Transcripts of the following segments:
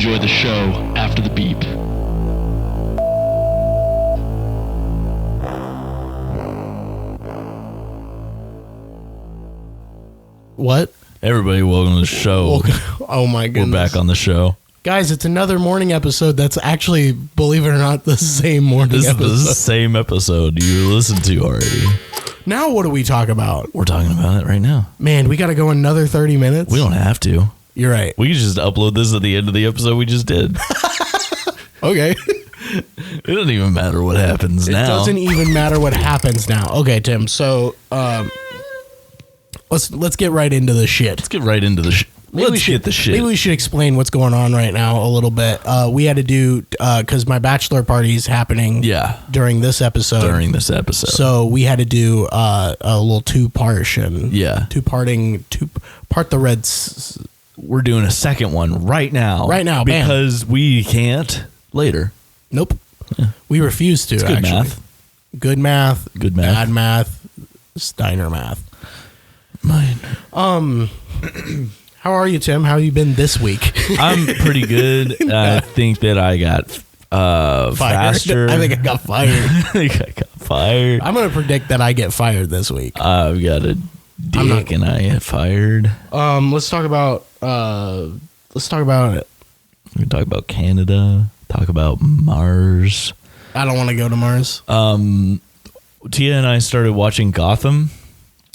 enjoy the show after the beep. What? Everybody, welcome to the show. Oh my goodness. We're back on the show. Guys, it's another morning episode that's actually, believe it or not, the same morning This episode. is the same episode you listened to already. Now what do we talk about? We're talking about it right now. Man, we got to go another 30 minutes? We don't have to. You're right. We can just upload this at the end of the episode we just did. Okay. It doesn't even matter what happens now. It doesn't even matter what happens now. Okay, Tim. So, let's get right into the shit. Let's get right into the shit. Let's get the shit. Maybe we should explain what's going on right now a little bit. We had to do because my bachelor party is happening. Yeah. During this episode. So we had to do a little two-partition. Yeah. Part the Reds. We're doing a second one right now. Right now, bam. because we can't later. Nope. Yeah. We refuse to. It's good actually. math. Good math. Good math. Bad math. Steiner math. Mine. How are you, Tim? How have you been this week? I'm pretty good. I think that I got faster. I think I got fired. I think I got fired. I'm going to predict that I get fired this week. I've got a dick and I get fired. Let's talk about it. We can talk about Canada. Talk about Mars. I don't want to go to Mars. Tia and I started watching Gotham.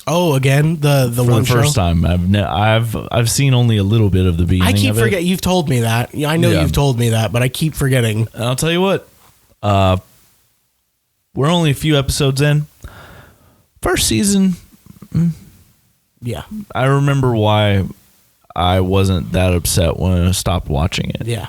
Oh, again, the for one the first show? time. I've seen only a little bit of the beginning. I keep of it. forgetting. You've told me that. I know you've told me that, but I keep forgetting. And I'll tell you what. We're only a few episodes in. First season. Yeah. I remember why I wasn't that upset when I stopped watching it. Yeah.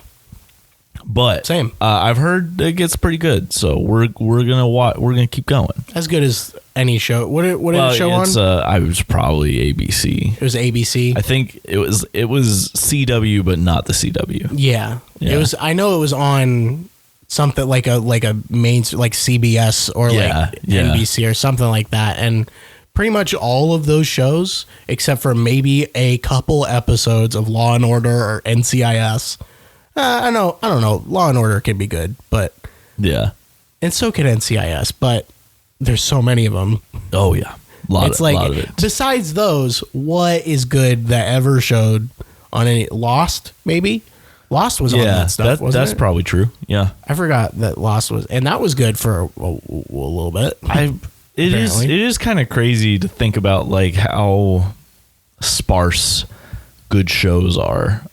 But same. I've heard it gets pretty good, so we're gonna watch. We're gonna keep going. As good as any show. What did it show on? I was probably ABC. It was ABC. I think it was CW, but not the CW. Yeah. It was. I know it was on something like a main like CBS or like NBC or something like that, and pretty much all of those shows, except for maybe a couple episodes of Law and Order or NCIS. I don't know. Law and Order can be good, but yeah, and so can NCIS. But there's so many of them. Oh yeah, a lot of it. Besides those, what is good that ever showed on any Lost? Maybe Lost was on that stuff. That's probably true. Yeah, I forgot that Lost was, and that was good for a little bit. It is kind of crazy to think about like how sparse good shows are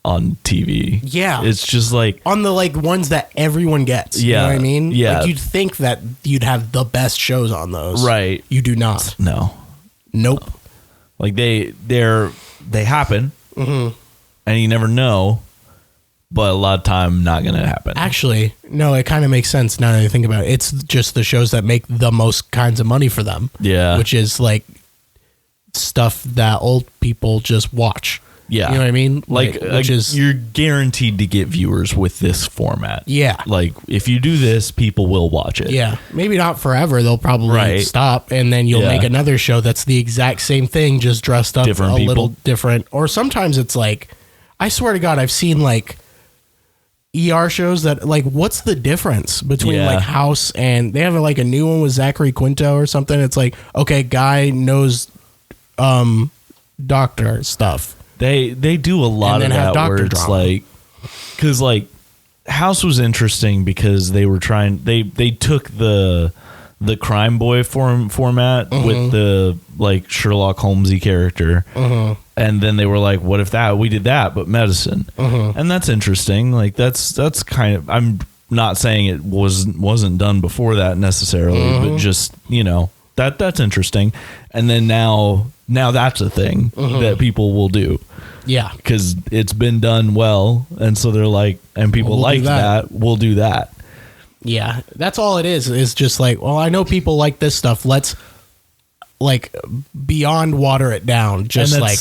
on TV. Yeah. It's just like on the like ones that everyone gets. Yeah. You know what I mean? Yeah. Like you'd think that you'd have the best shows on those. Right. You do not. No. Nope. Like they happen and you never know, but a lot of time not going to happen. Actually, no, it kind of makes sense now that I think about it. It's just the shows that make the most kinds of money for them. Yeah. Which is like stuff that old people just watch. Yeah. You know what I mean? Like which is you're guaranteed to get viewers with this format. Yeah. Like if you do this, people will watch it. Yeah. Maybe not forever. They'll probably stop and then you'll make another show that's the exact same thing, just dressed up Different people. little different. Or sometimes it's like, I swear to God, I've seen like ER shows that like, what's the difference between like House and they have like a new one with Zachary Quinto or something. It's like, okay, guy knows doctor stuff. They do a lot of that where it's drama. like, because like House was interesting because they were trying, they took the crime boy format with the like Sherlock Holmesy character, and then they were like, what if we did that but medicine, and that's interesting. Like that's kind of, I'm not saying it wasn't done before that necessarily, but just that's interesting. And then now that's a thing that people will do. Yeah. Because it's been done well. And so they're like, and people We'll like do that. we'll do that. Yeah. That's all it is just like, well, I know people like this stuff. Let's like beyond water it down. Just like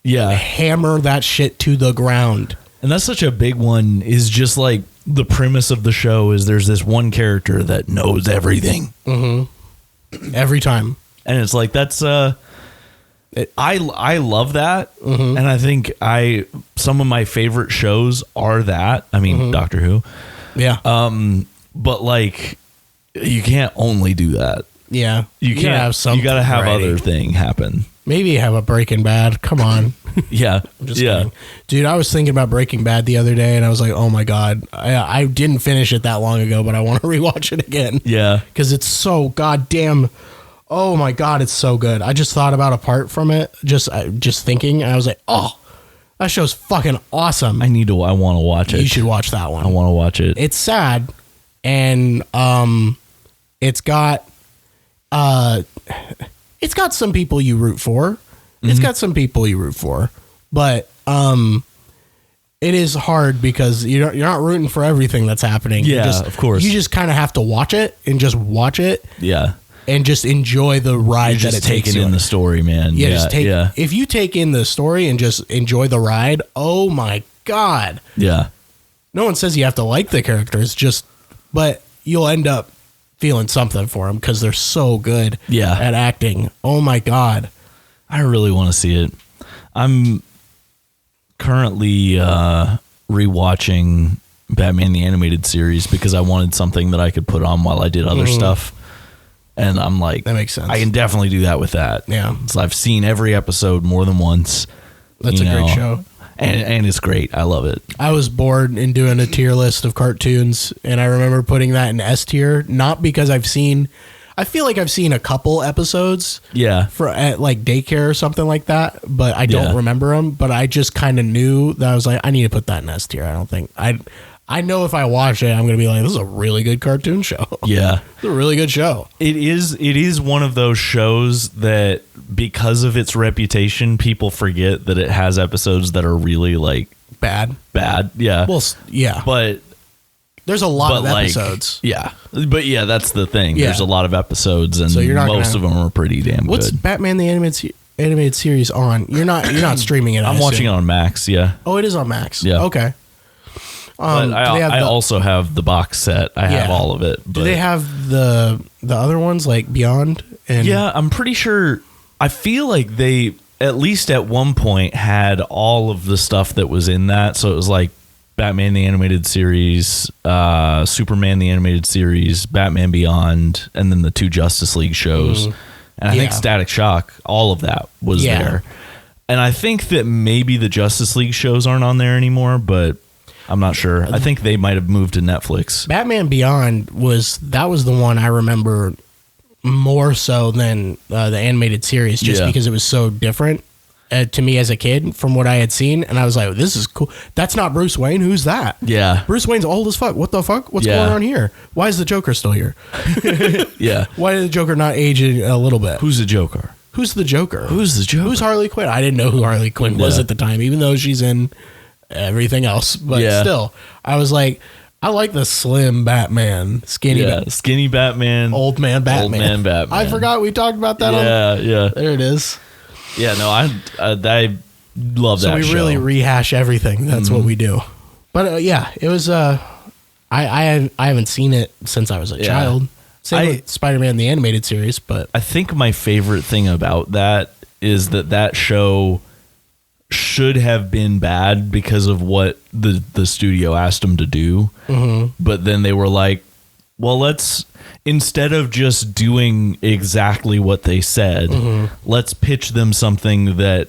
hammer that shit to the ground. And that's such a big one, is just like the premise of the show is there's this one character that knows everything. Every time. And it's like, that's I love that, and I think some of my favorite shows are that. I mean, Doctor Who. Yeah. But like, you can't only do that. Yeah. You can't have some. You got to have other thing happen. Maybe have a Breaking Bad. Come on. Yeah. I'm just kidding. Dude, I was thinking about Breaking Bad the other day, and I was like, oh my God. I didn't finish it that long ago, but I want to rewatch it again. Yeah. Because it's so goddamn. Oh my God, it's so good. I just thought about a part from it, just thinking, and I was like, oh, that show's fucking awesome. I want to watch it. You should watch that one. I want to watch it. It's sad, and it's got some people you root for. It's got some people you root for, but it is hard because you're not rooting for everything that's happening. Yeah, of course. You just kind of have to watch it and just watch it. Yeah. And just enjoy the ride that it takes you in the story, man. Yeah, if you take in the story and just enjoy the ride, oh my God. Yeah. No one says you have to like the characters, but you'll end up feeling something for them because they're so good at acting. Oh my God. I really want to see it. I'm currently rewatching Batman the Animated Series because I wanted something that I could put on while I did other stuff. And I'm like, that makes sense. I can definitely do that with that. Yeah. So I've seen every episode more than once. That's a great show. And it's great. I love it. I was bored in doing a tier list of cartoons, and I remember putting that in S tier, not because I feel like I've seen a couple episodes at like daycare or something like that, but I don't remember them, but I just kind of knew that I was like, I need to put that in S tier. I know if I watch it, I'm going to be like, this is a really good cartoon show. Yeah. It's a really good show. It is one of those shows that, because of its reputation, people forget that it has episodes that are really like bad. Yeah. Well, yeah. But there's a lot of episodes. Yeah. But yeah, that's the thing. Yeah. There's a lot of episodes, and most of them are pretty damn good. What's Batman the animated series on? You're not streaming it. I'm watching it on Max. Yeah. Oh, it is on Max. Yeah. Okay. But I also have the box set. I have all of it. But do they have the other ones like Beyond? And yeah, I'm pretty sure. I feel like they, at least at one point, had all of the stuff that was in that. So it was like Batman the Animated Series, Superman the Animated Series, Batman Beyond, and then the 2 Justice League shows. And I think Static Shock, all of that was there. And I think that maybe the Justice League shows aren't on there anymore, but I'm not sure. I think they might have moved to Netflix. Batman Beyond was the one I remember more so than the animated series, just because it was so different to me as a kid from what I had seen, and I was like, this is cool. That's not Bruce Wayne. Who's that? Yeah. Bruce Wayne's old as fuck. What the fuck? What's going on here? Why is the Joker still here? Yeah. Why did the Joker not age a little bit? Who's the Joker? Who's the Joker? Who's the Joker? Who's Harley Quinn? I didn't know who Harley Quinn was at the time, even though she's in everything else, but still, I was like, I like the slim Batman, skinny Batman, old man Batman. I forgot we talked about that. Yeah. There it is. Yeah, no, I love that. So we really rehash everything. That's what we do. But yeah, it was. I haven't seen it since I was a child. Same with Spider-Man the animated series, but I think my favorite thing about that is that show should have been bad because of what the studio asked them to do. But then they were like, well, instead of just doing exactly what they said, let's pitch them something that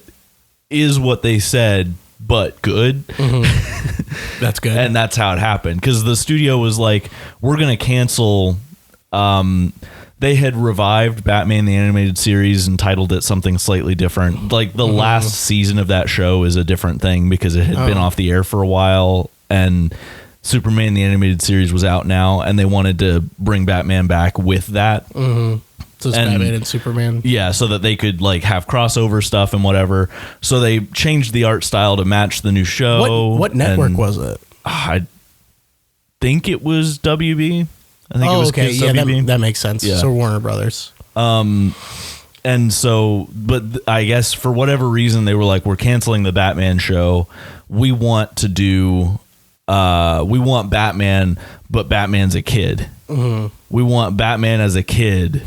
is what they said, but good. That's good. And that's how it happened. Because the studio was like, we're going to cancel. They had revived Batman the Animated Series and titled it something slightly different. Like the last season of that show is a different thing because it had been off the air for a while, and Superman the Animated Series was out now, and they wanted to bring Batman back with that. So it's Batman and Superman. Yeah, so that they could like have crossover stuff and whatever. So they changed the art style to match the new show. What network was it? I think it was WB. I think it was okay. Yeah, that makes sense. Yeah. So Warner Brothers. And so, but I guess for whatever reason, they were like, we're canceling the Batman show. We want to do, we want Batman, but Batman's a kid. We want Batman as a kid.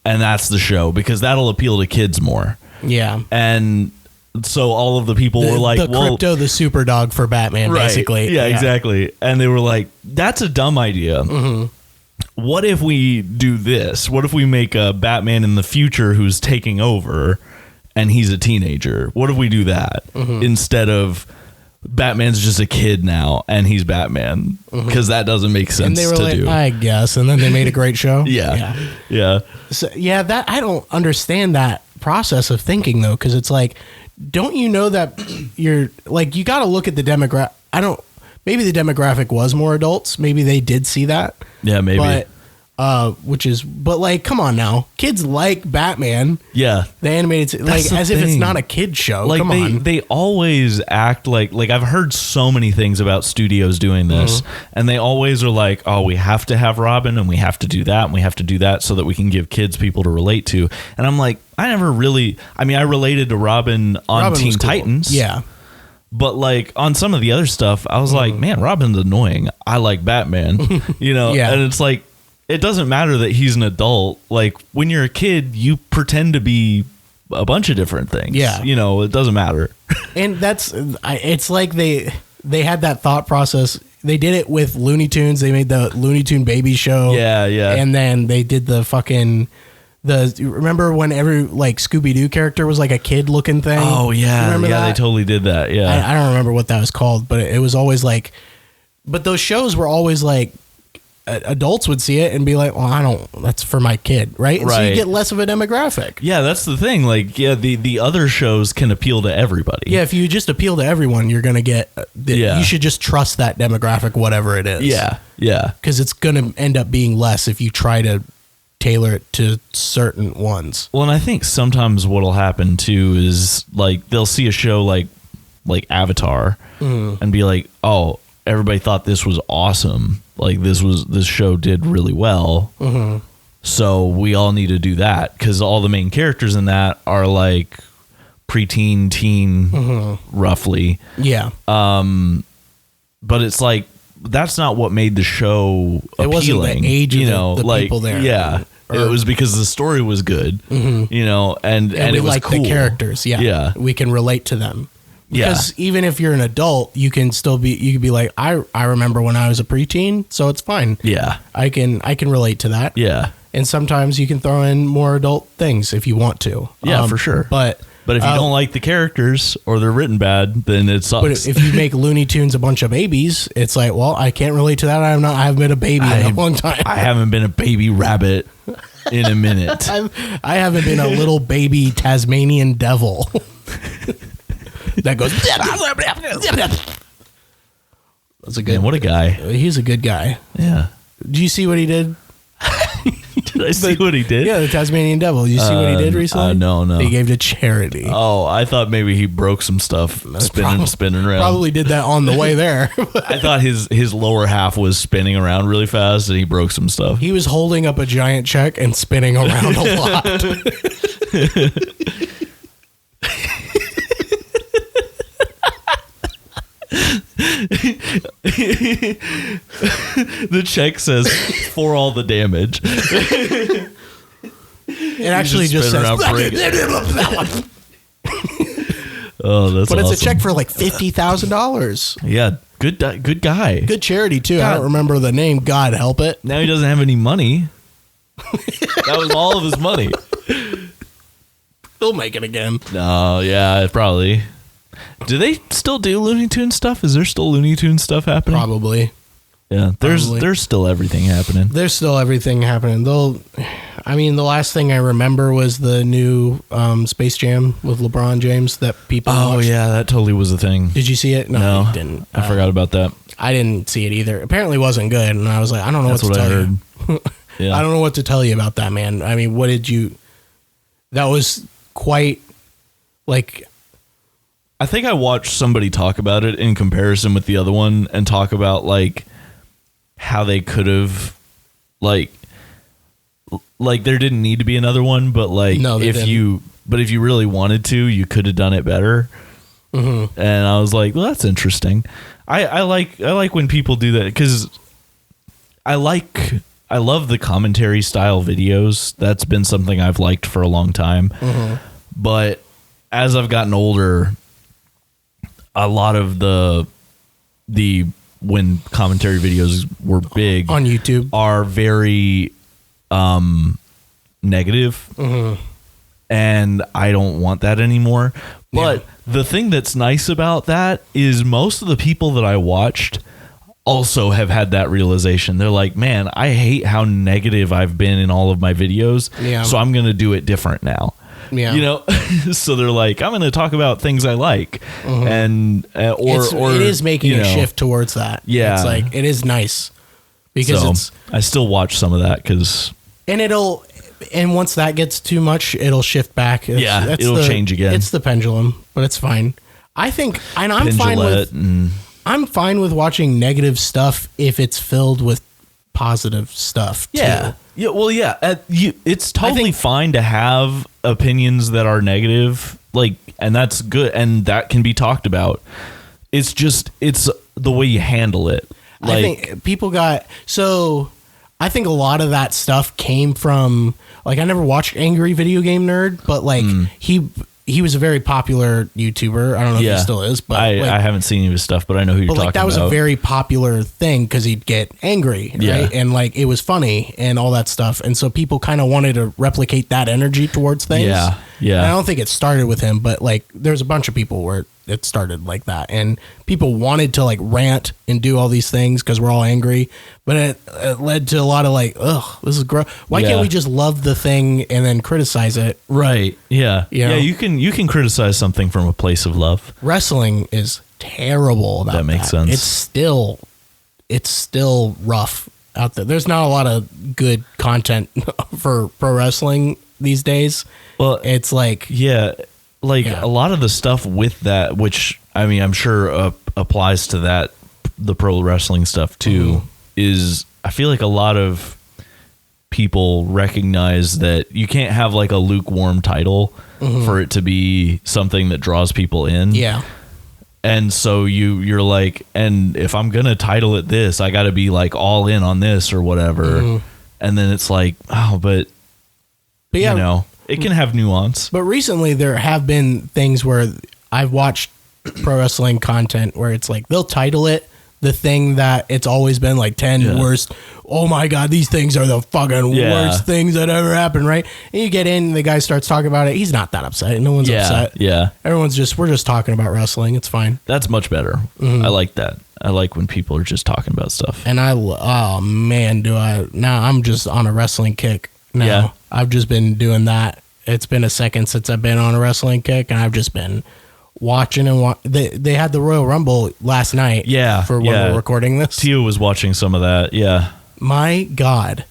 And that's the show because that'll appeal to kids more. Yeah. And so all of the people were like, the Crypto, the super dog for Batman, right, basically. Yeah, exactly. And they were like, that's a dumb idea. What if we do this? What if we make a Batman in the future who's taking over and he's a teenager? What if we do that instead of Batman's just a kid now and he's Batman? Because that doesn't make sense and they were to like, do. I guess. And then they made a great show. Yeah. So, that I don't understand that process of thinking, though, because it's like, don't you know that you're like, you got to look at the demographic. Maybe the demographic was more adults. Maybe they did see that. Yeah, maybe. But, but like, come on now. Kids like Batman. Yeah. The animated, like, as if it's not a kid show. Like, come on. They always act like I've heard so many things about studios doing this, and they always are like, oh, we have to have Robin, and we have to do that, and we have to do that so that we can give kids people to relate to. And I'm like, I related to Robin on Teen Titans. Yeah. But like on some of the other stuff, I was like, man, Robin's annoying. I like Batman, Yeah. And it's like, it doesn't matter that he's an adult. Like when you're a kid, you pretend to be a bunch of different things. Yeah. It doesn't matter. And it's like they had that thought process. They did it with Looney Tunes. They made the Looney Tune Baby Show. Yeah. And then they did the fucking... remember when every like Scooby-Doo character was like a kid looking thing? Oh yeah. Remember that? They totally did that. Yeah. I don't remember what that was called, but it was always like, but those shows were always like, adults would see it and be like, well, that's for my kid. Right. And so you get less of a demographic. Yeah. That's the thing. Like, yeah, the other shows can appeal to everybody. Yeah. If you just appeal to everyone, you're going to get, you should just trust that demographic, whatever it is. Yeah. Yeah. Cause it's going to end up being less if you try to tailor it to certain ones. Well, and I think sometimes what'll happen too is like they'll see a show like Avatar and be like, oh, everybody thought this was awesome. Like this show did really well. So we all need to do that because all the main characters in that are like preteen, teen, roughly. Yeah. But it's like, that's not what made the show appealing. It wasn't the age of the like, people there. Yeah. It was because the story was good, and we it was like cool. the characters. Yeah. Yeah. We can relate to them. Yeah. Because even if you're an adult, you can be like, I remember when I was a preteen, so it's fine. Yeah. I can relate to that. Yeah. And sometimes you can throw in more adult things if you want to. Yeah, for sure. But if you don't like the characters or they're written bad, then it sucks. But if you make Looney Tunes a bunch of babies, it's like, well, I can't relate to that. I haven't been a baby in a long time. I haven't been a baby rabbit in a minute. I haven't been a little baby Tasmanian devil that goes. That's a good. Man, what a guy. He's a good guy. Yeah. Do you see what he did? Did I see what he did? Yeah, the Tasmanian devil. Did you see what he did recently? No. He gave to charity. Oh, I thought maybe he broke some stuff spinning around. Probably did that on the way there. I thought his lower half was spinning around really fast and he broke some stuff. He was holding up a giant check and spinning around a lot. The check says for all the damage. It actually just says. Oh, that's but awesome. it's a check for like $50,000. Yeah, good guy. Good charity too. God. I don't remember the name. God help it. Now he doesn't have any money. That was all of his money. He'll make it again. No, yeah, probably. Do they still do Looney Tunes stuff? Is there still Looney Tunes stuff happening? Probably. Yeah, there's still everything happening. There's still everything happening. The last thing I remember was the new Space Jam with LeBron James that people watched. Yeah, that totally was a thing. Did you see it? No, I I didn't. I forgot about that. I didn't see it either. Apparently it wasn't good, and I was like, I don't know That's what to what I tell heard. you. Yeah. I don't know what to tell you about that, man. I mean, what did you... That was quite, like... I think I watched somebody talk about it in comparison with the other one and talk about, like, how they could have, like there didn't need to be another one, but, like, no, if you really wanted to, you could have done it better. Mm-hmm. And I was like, well, that's interesting. I like when people do that because I love the commentary style videos. That's been something I've liked for a long time. Mm-hmm. But as I've gotten older, a lot of the when commentary videos were big on YouTube are very negative. Mm-hmm. And I don't want that anymore. But the thing that's nice about that is most of the people that I watched also have had that realization. They're like, man, I hate how negative I've been in all of my videos. Yeah. So I'm going to do it different now. Yeah. You know, so they're like, I'm going to talk about things I like. Mm-hmm. And, or it is making you a know, shift towards that. Yeah. It's like, it is nice because I still watch some of that because. And once that gets too much, it'll shift back. It'll change again. It's the pendulum, but it's fine. I think, and I'm fine with watching negative stuff if it's filled with positive stuff. Yeah. Too. Yeah. Well, yeah. It's totally fine to have opinions that are negative, and that's good, and that can be talked about. It's just it's the way you handle it. I think people got so. I think a lot of that stuff came from I never watched Angry Video Game Nerd, but he was a very popular YouTuber. I don't know if he still is, but I haven't seen any of his stuff, but I know who you're talking about. That was a very popular thing because he'd get angry, right? And it was funny and all that stuff, and so people kind of wanted to replicate that energy towards things. Yeah. And I don't think it started with him, but there's a bunch of people where it started like that, and people wanted to rant and do all these things because we're all angry, but it led to a lot of ugh, this is gross. Why can't we just love the thing and then criticize it? Right. Yeah. You know? You can criticize something from a place of love. Wrestling is terrible about that. That makes sense. It's still rough out there. There's not a lot of good content for pro wrestling these days. Well, it's a lot of the stuff with that, which I mean, I'm sure applies to that, the pro wrestling stuff too, is I feel like a lot of people recognize that you can't have a lukewarm title for it to be something that draws people in. Yeah. And so you're like, and if I'm going to title it this, I got to be all in on this or whatever. And then it's but yeah, you know, it can have nuance. But recently there have been things where I've watched pro wrestling content where it's they'll title it the thing that it's always been 10 worst. Oh my God, these things are the fucking worst things that ever happened, right? And you get in and the guy starts talking about it. He's not that upset. No one's upset. Yeah. Everyone's we're just talking about wrestling. It's fine. That's much better. I like that. I like when people are just talking about stuff. And oh man, now I'm just on a wrestling kick now. Yeah. I've just been doing that. It's been a second since I've been on a wrestling kick, and I've just been watching and they had the Royal Rumble last night. For when we're recording this. Tia was watching some of that. Yeah. My God,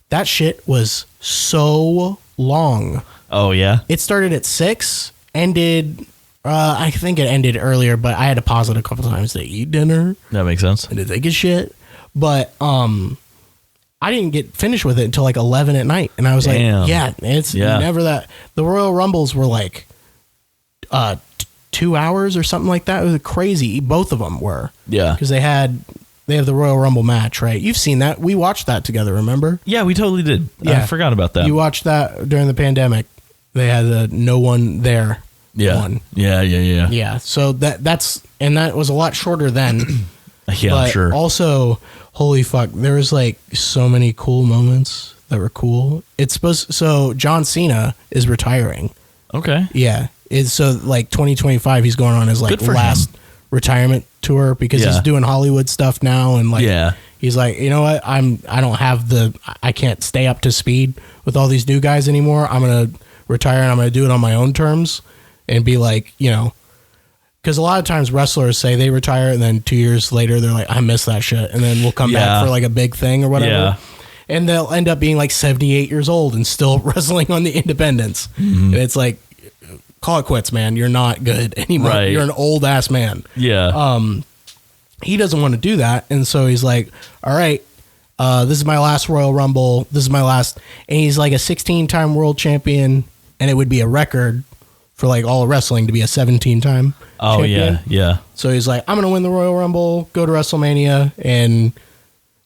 that shit was so long. Oh yeah. It started at 6, ended. I think it ended earlier, but I had to pause it a couple times to eat dinner. That makes sense. And to take a shit, but I didn't get finished with it until 11 at night, and I was it's never that. The Royal Rumbles were 2 hours or something like that. It was crazy. Both of them were. Yeah. Because they have the Royal Rumble match, right? You've seen that. We watched that together, remember? Yeah, we totally did. Yeah. I forgot about that. You watched that during the pandemic. They had the no one there one. Yeah. Yeah. So that was a lot shorter then. Yeah, but I'm sure. Also, holy fuck, there was so many cool moments that were cool. So John Cena is retiring. Okay. Yeah. So 2025 he's going on his last retirement tour because he's doing Hollywood stuff now, and he's you know what, I can't stay up to speed with all these new guys anymore. I'm going to retire and I'm going to do it on my own terms and be because a lot of times wrestlers say they retire and then 2 years later they're I miss that shit, and then we'll come back for a big thing or whatever. Yeah. And they'll end up being 78 years old and still wrestling on the independents. And it's call it quits, man. You're not good anymore. Right. You're an old ass man. Yeah. He doesn't want to do that. And so he's all right, this is my last Royal Rumble. This is my last. And he's a 16-time world champion. And it would be a record for all of wrestling to be a 17-time champion. Yeah. So he's I'm going to win the Royal Rumble, go to WrestleMania and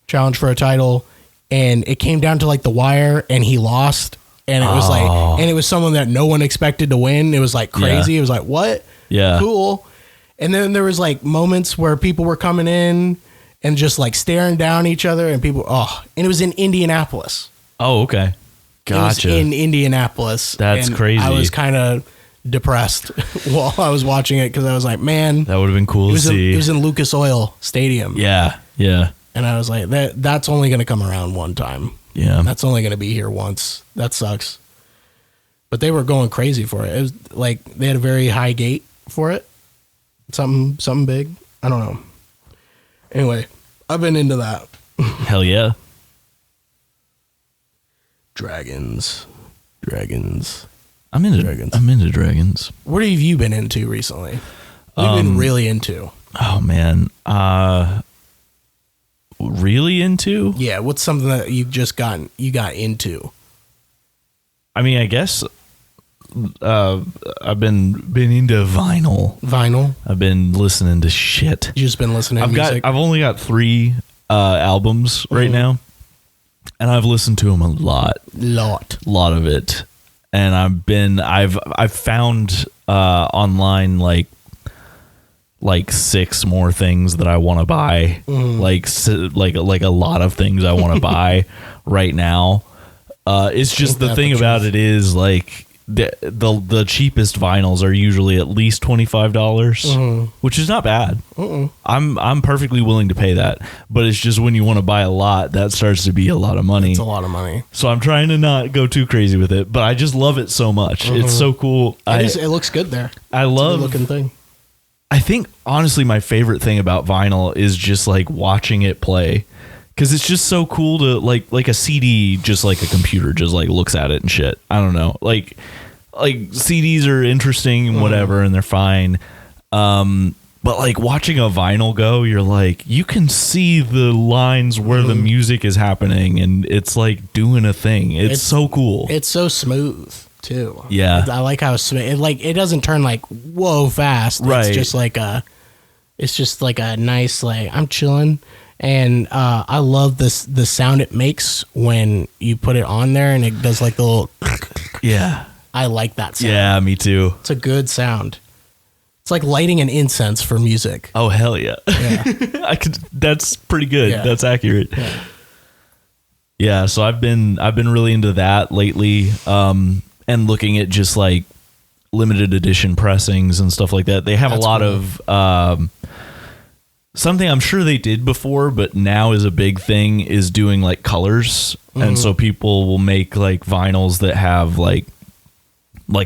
challenge for a title. And it came down to the wire and he lost. and it was like, and it was someone that no one expected to win. It was like crazy. Yeah. It was like, what? Yeah. Cool. And then there was like moments where people were coming in and just like staring down each other, and people, and it was in Indianapolis. Oh, okay. Gotcha. It was in Indianapolis. That's and crazy. I was kind of depressed while I was watching it because I was like, man, That would have been cool to see. It was in Lucas Oil Stadium. Yeah. Yeah. And I was like, that's only going to come around one time. Yeah. That's only going to be here once. That sucks. But they were going crazy for it. It was like they had a very high gate for it. Something big. I don't know. Anyway, I've been into that. Hell yeah. Dragons. I'm into dragons. What have you been into recently? What have you been really into? Oh man. Really into? Yeah, what's something that you got into? I mean, I guess I've been into vinyl. Vinyl? I've been listening to shit. You just been listening to music? I've only got 3 albums right now, and I've listened to them a lot of it. And I've found online like 6 more things that I want to buy, like a lot of things I want to buy right now. It's just the thing about it is like the cheapest vinyls are usually at least $25, which is not bad. I'm perfectly willing to pay that, but it's just when you want to buy a lot, that starts to be a lot of money. It's a lot of money. So I'm trying to not go too crazy with it, but I just love it so much. It's so cool. It looks good there. I love it's a good looking thing. I think honestly my favorite thing about vinyl is just like watching it play, because it's just so cool to like a CD, just like a computer just like looks at it and shit. I don't know, like CDs are interesting and whatever, and they're fine, but like watching a vinyl go, you're like, you can see the lines where the music is happening, and it's like doing a thing. It's so cool. It's so smooth too. Yeah, I like how it doesn't turn like whoa fast. Right. It's just like a nice, like, I'm chilling, and I love the sound it makes when you put it on there and it does like the little. Yeah, I like that sound. Yeah, me too. It's a good sound. It's like lighting an incense for music. Oh hell yeah! Yeah. That's pretty good. Yeah. That's accurate. Yeah. So I've been really into that lately. And looking at just like limited edition pressings and stuff like that. They have a lot of something I'm sure they did before, but now is a big thing, is doing like colors. And so people will make like vinyls that have like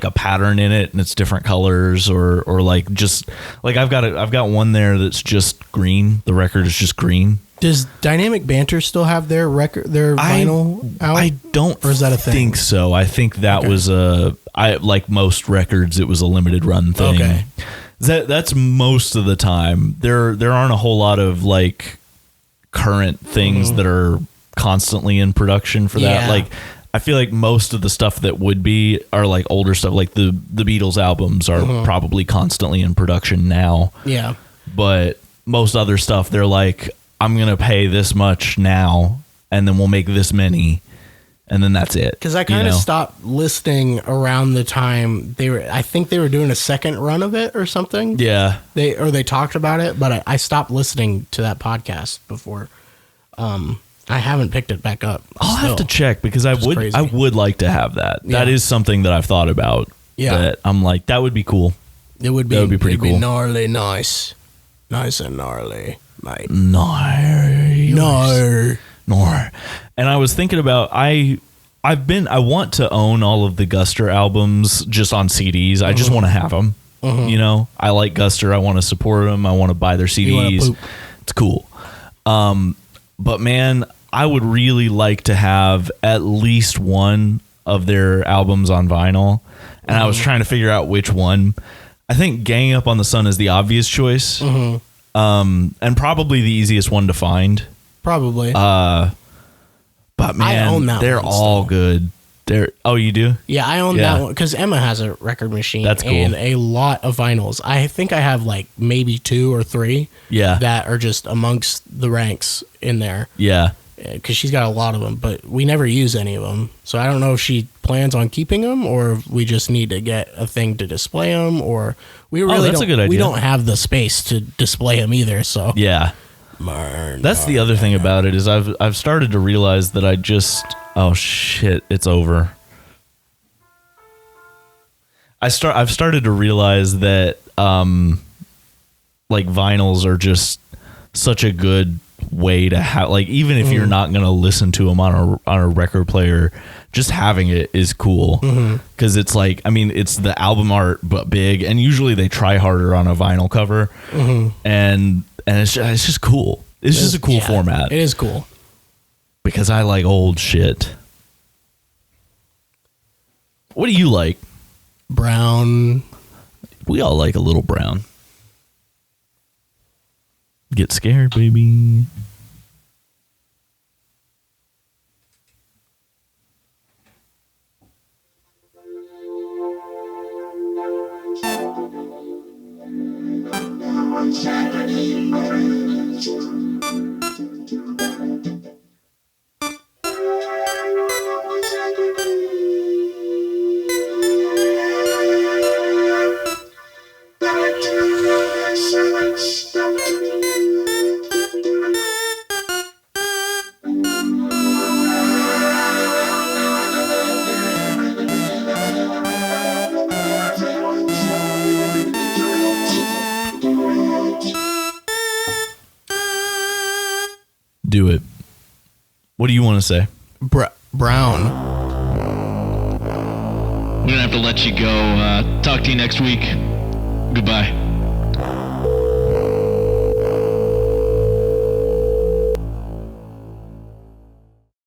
a pattern in it and it's different colors, or like just like I've got one there that's just green. The record is just green. Does Dynamic Banter still have their vinyl out? I don't, or is that a thing? Think so. I think that was like most records, it was a limited run thing. Okay. That's most of the time. There aren't a whole lot of like current things that are constantly in production for that. Like I feel like most of the stuff that would be are like older stuff. Like the Beatles albums are probably constantly in production now. Yeah. But most other stuff, they're like, I'm going to pay this much now, and then we'll make this many, and then that's it. Because I kind of stopped listening around the time I think they were doing a second run of it or something. Yeah. They talked about it, but I stopped listening to that podcast before. I haven't picked it back up. I'll have to check, because I would like to have that. Yeah. That is something that I've thought about. Yeah. That I'm like, that would be cool. That would be pretty cool. Be gnarly, nice and gnarly, mate. No. And I was thinking about I want to own all of the Guster albums just on CDs. I just want to have them. You know, I like Guster. I want to support them. I want to buy their CDs. It's cool. But man, I would really like to have at least one of their albums on vinyl. And I was trying to figure out which one. I think Gang Up on the Sun is the obvious choice. And probably the easiest one to find. Probably. But man, I own that they're one all good. Oh, you do? Yeah, I own that one because Emma has a record machine. That's cool. And a lot of vinyls. I think I have like maybe 2 or 3. Yeah. That are just amongst the ranks in there. Yeah. because she's got a lot of them, but we never use any of them. So I don't know if she plans on keeping them, or if we just need to get a thing to display them, or we really that's a good idea. we don't have the space to display them either. So Yeah. That's the other thing about it is I've started to realize that oh shit, it's over. I've started to realize that like vinyls are just such a good way to have, like, even if you're not going to listen to them on a record player, just having it is cool, because it's like, I mean, it's the album art but big, and usually they try harder on a vinyl cover, and it's just cool. It's just a cool format. It is cool because I like old shit. What do you like? Brown. We all like a little brown. Get scared, baby. Do it. What do you want to say? Brown. We're going to have to let you go. Talk to you next week. Goodbye.